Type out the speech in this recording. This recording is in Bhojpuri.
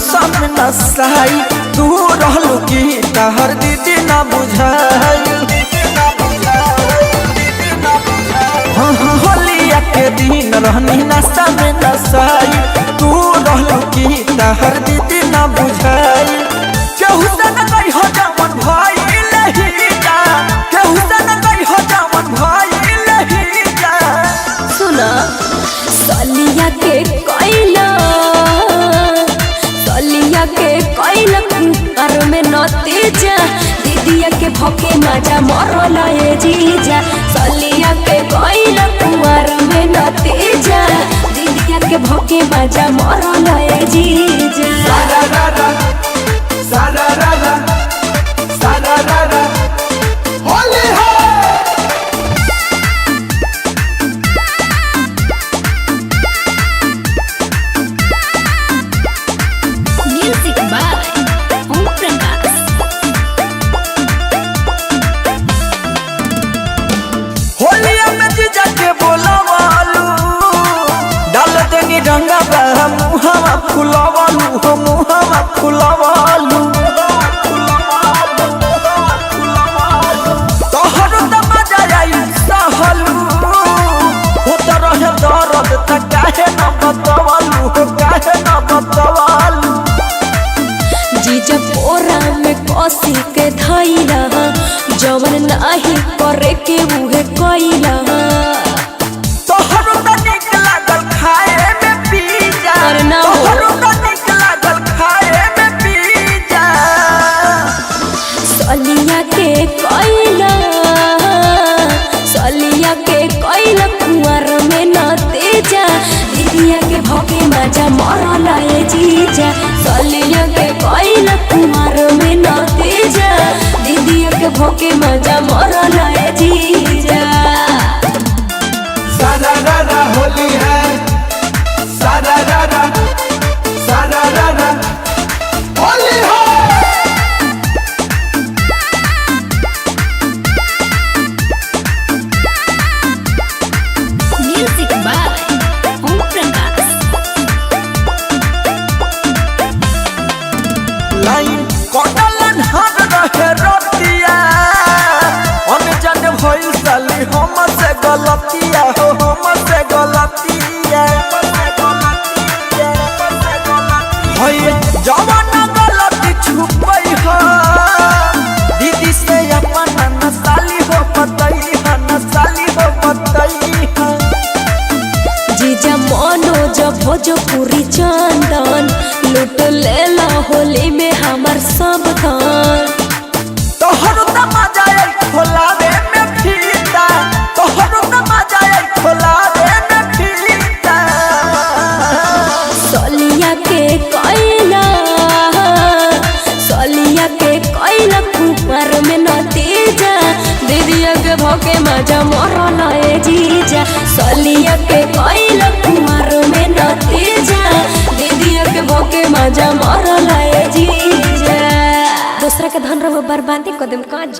नशा में नसाई तू रहलू की तहर दीदी ना बुझाई। हाँ हाँ होलिया के दिन रहनी नशा में नसाई तू रहलू की तहर दीदी ना बुझाई। केहू से न कही हो जावन भाई लही जा, केहू से न कही हो जावन भाई लही जा। सुना सलिया के कोइला कुकर में नतीजा दीदिया के भोके मजा मरल है जीजा। सलिया के कोइला कुकर में नतीजा दीदिया के भोके मजा मरल है जीजा। सारा रारा सारा रारा सारा रारा होली है। Music by Om Prakash. होलिया में जीजा के बोलावालू डाल देनी रंगा बह मुहावा फुलावालू हो मुहावा फुलावालू। तोहर त मजा आई सहलू हो तरह दर्द त काहे न बतावालू हो काहे न बतावालू। जीजा पोरा में कसी के धैला जवन नाही करे के उहे कइला। तोहर त निक लागल खाए में पिज्जा, अरे ना हो। तोहर त निक लागल खाए में पिज्जा। सलिया के कोइला कुंवर में नतीजा दीदिया के भोगे मजा मरल है जीजा। सलिया के कोइला कुंवर में नतीजा दीदिया के भोगे मजा मरल है जीजा। सारा रारा होली है, सारा रारा सारा रारा होली है। Music by Om Prakash. Line कटलन हर रहे रतिया अनजान भइल साली हमसे गलतिया हो हमसे गलतिया। होए जवान गलती छुपई हो दीदी से अपन नसाली हो पतई है नसाली हो पतई है। जीजा मनोज भोजपुरी चंदन लूट लेला होली में हमर सब धन। तोहर त मजा आई खोलावे में फीता, तोहर त मजा आई खोलावे में फीता। सलिया के कोइला कुकर में नतीजा दीदिया के भोके मजा मरल है जीजा। सलिया के कोइला कुकर में नतीजा दीदिया के भोके मजा मरल है जीजा। दूसरा के धन रहो बर्बादी कदम काज।